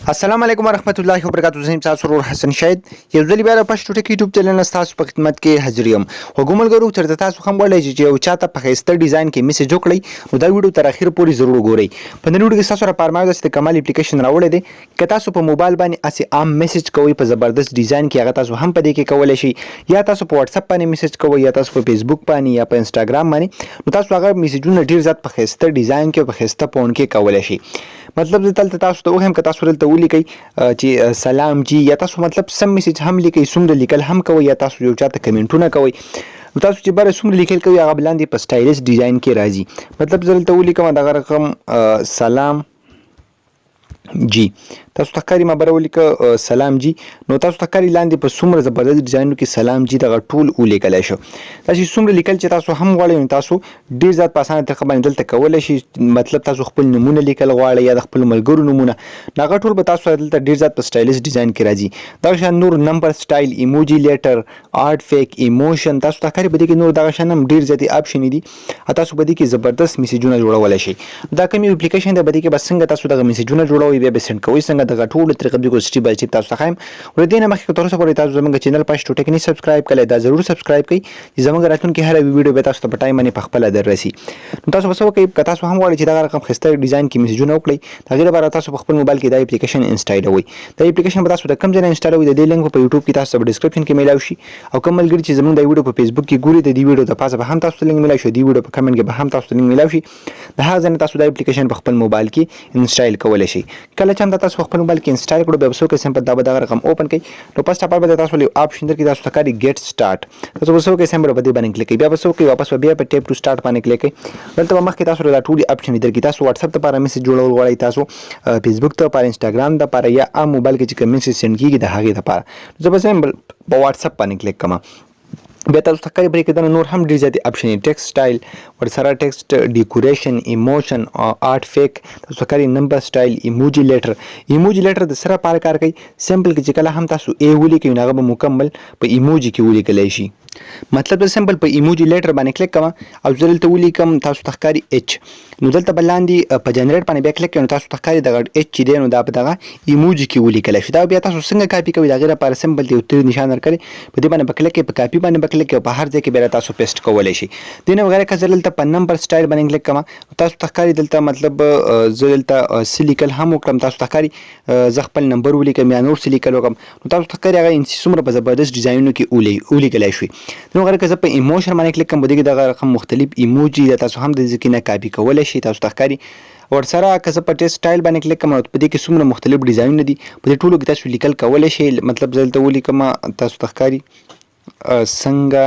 السلام علیکم ورحمت الله وبرکاتہ. زه تاسو سره حسن شاهد یو ځل بیا په پښتو ټکی یوټیوب چینل تاسو په خدمت کې حاضر یم. وګورئ تر تاسو هم ولې چې یو چاته په خسته ډیزاین کې میسج وکړئ نو دا ویډیو تر اخر پورې ضرور وګورئ. په نن ویډیو کې تاسو لپاره ما د کمال اپلیکیشن راوړی دی. که تاسو په موبایل باندې اسی عام میسج کوئ په زبردست ډیزاین کې هغه تاسو هم په دې کې کولای شئ، یا تاسو په واتس اپ باندې میسج کوئ، یا تاسو په فیسبوک باندې یا په انستګرام باندې، نو تاسو هغه میسجونه ډیر زیات په خسته ډیزاین کې په خسته فون کې کولای شئ. مطلب زه تلته تاسو ته وهم که تاسو دلته ولیکئ چې سلام جی، یا تاسو مطلب سم میسج هم لیکئ، څومره لیکل هم کوئ، یا تاسو یو چاته کمنټونه کوئ، نو تاسو چې بره څومره لیکل کوئ هغه بلاندې په سټایلش ډیزاین کې راځي. مطلب زه دلته ولیکم دغه رقم سلام جی، تاسو ته ښکاري ما بره ولیکه سلام جی، نو تاسو ته ښکاري لاندې په څومره زبردست ډیزاینونو کې سلام جی دغه ټول ولیکلی شو. تاسو څومره لیکل چې تاسو هم غواړئ نو تاسو ډېر زیات په اسانه طریقه باندې دلته کولی شئ. مطلب تاسو خپل نومونه لیکل غواړئ یا د خپلو ملګرو نومونه، نو هغه ټول به تاسو دلته ډېر زیات په سټایلش ډیزاین کې راځي. دغه شان نور نمبر سټایل، ایموجي لیټر، آرټ فیک، ایموشن، تاسو ته ښکاري په دې کې نور دغه شان هم ډېر زیاتې اپشنې دي. تاسو په دې کې زبردست میسجونه جوړولی شئ. دا کوم اپلیکیشن دی په دې کې به څنګه تاسو دغه میسجونه جوړوئ، بیا به سینډ کوئ څنګه، دغه ټوله طریقه به سټیپ بای سټیپ تاسو ته ښایم. ولې دې نه مخکې تر اوسه پورې تاسو زموږ چینل پښتو ټک نه سبسکرایب کړئ، دا ضرور سبسکرایب کړئ چې زموږ راتلونکي هر ویډیو به تاسو ته په ټایم باندې په خپله در رسي. نو تاسو به څه وکړئ، که تاسو هم غواړئ چې دغه رقم ښایسته ډیزاین کې میسجونه وکړئ، د هغې لپاره تاسو په خپل موبایل کې دا اپلیکیشن انسټالوئ. دا اپلیکیشن به تاسو د کوم ځای نه انسټالوئ، د دې لینک په یوټیوب کې تاسو ته په ډسکرپشن کې میلاو شي، او کوم ملګري چې زموږ د ویډیو په فیسبوک کې ګوري د دې ویډیو د پاسه به هم تاسو ته لینک میلاو شي، د ویډیو په کمنټ کې به هم تاسو ته لینک میلاو شي. د هغه ځای نه تاسو دا اپلیکیشن په خپل موبایل کې انسټال کولی شئ. کله چې هم تاسو خپل موبایل کې انسټال کړو بیا به څه وکړئ، سمپل دا به دغه رقم اوپن کړئ. نو فرست اف آل به تاسو له آپشن درکړي، تاسو ته ښکاري ګیټ سټارټ، تاسو به څه وکړئ، سمپل په دې باندې کلیک کړئ. بیا به څه وکړئ، واپس به بیا په ټیپ ټو سټارټ باندې کلیک کړئ. دلته به مخکې تاسو دا ټولې آپشنې درکړي. تاسو واتساپ دپاره میسج جوړول غواړئ، تاسو فیسبوک دپاره، انسټاګرام دپاره، یا عام موبایل کې چې کوم میسج سینډ کېږي د هغې دپاره. زه به سمپل په واتساپ باندې کلیک کوم. بیا تاسو ته ښکاري پرې کې دننه نور هم ډېر زیاتې اپشن دي، ټیکسټ سټایل ورسره ټیکسټ ډیکوریشن، ایموشن، آرټ فیک، تاسو ته ښکاري نمبر سټایل، ایموجي لیټر. ایموجي لیټر د سره لپاره کار کوي. سمپل کې چې کله هم تاسو ای ولیکئ نو هغه به مکمل په ایموجي کې ولیکلی شي. مطلب د سمپل په ایموجي لیټر باندې کلیک کوم او زه دلته ولیکم، تاسو ته ښکاري ایچ، نو دلته به لاندې په جنریټ باندې بیا کلیک کوئ، نو تاسو ته ښکاري دغه ایچ چې دی نو دا په دغه ایموجي کې ولیکلی شي. دا بیا تاسو څنګه کاپي کوئ، د هغې لپاره سمپل یو تیر نشان درکړی، په دې باندې به کلیک کوئ، په کاپي باندې به کلیک کوئ، په هر ځای کې بیا تاسو پیسټ کولی شئ. دې نه بغیر که زه دلته په نمبر سټایل باندې کلیک کوم، تاسو ته ښکاري دلته مطلب زه دلته څه لیکل هم وکړم، تاسو ته ښکاري زه خپل نمبر ولیکم یا نور څه لیکل وکړم، نو تاسو ته ښکاري هغه څومره په زبردست ډیزاینونو کې ولیکلی شوي. نو بغیر که زه په ایموشن باندې کلیک کوم، په دې کې دغه رقم مختلف ایموجي ده، تاسو هم د دې کې نه کاپي کولی شئ. تاسو ته ښکاري ورسره که زه په ټیسټ سټایل باندې کلیک کوم، په دې کې څومره مختلف ډیزاینونه دي، په دې ټولو کې تاسو لیکل کولی شئ. مطلب زه دلته ولیکم، تاسو ته ښکاري څنګه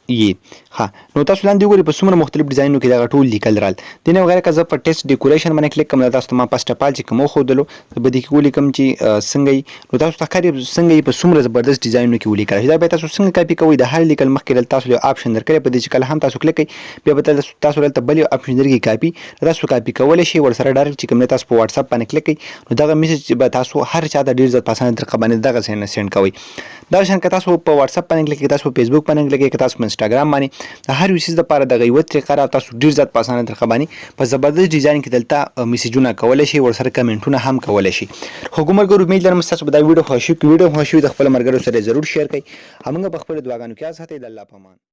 یې. ها، نو تاسو لاندې وګورئ په څومره مختلف ډیزاینونو کې دغه ټول لیکل رال. دې نه بغیر که زه په ټیسټ ډیکوریشن باندې کلیک کوم، تاسو ته ما فرست اف آل چې کوم وښودلو زه به دې کې ولیکم چې څنګه یې، نو تاسو ته ښکاري څنګه یې په څومره زبردست ډیزاینونو کې ولیکلی شي. دا بیا تاسو څنګه کاپي کوئ، د هر لیکل مخکې دلته تاسو یو آپشن درکړی، په دې چې کله هم تاسو کلیک کوئ بیا به تاسو دلته بل یو آپشن درکړي کاپي، تاسو کاپي کولی شئ. ورسره ډایرکټ چې کوم دی تاسو په واتساپ باندې کلیک کوئ، نو دغه میسج به تاسو هر چا ته ډېر زیات په اسانه طریقه باندې دغه ځای نه سینډ کوئ. دغه شان که تاسو په واتساپ باندې کلیک کوئ، تاسو په فیسبوک باندې کلیک کوئ، که تاسو په انسټاګرام باندې، د هر یو څیز دپاره دغه یوه طریقه را تاسو ډېر زیات په اسانه طریقه باندې په زبردست ډیزاین کې دلته میسجونه کولی شئ، ورسره کمنټونه هم کولی شئ. خو ګمرګر امید لرم ستاسو به دا ویډیو خوښ وي. که ویډیو خوښ وي د خپلو ملګرو سره ضرور شیر کړئ. همغه په خپلو دعاګانو کې یاد ساتئ. د الله په امان.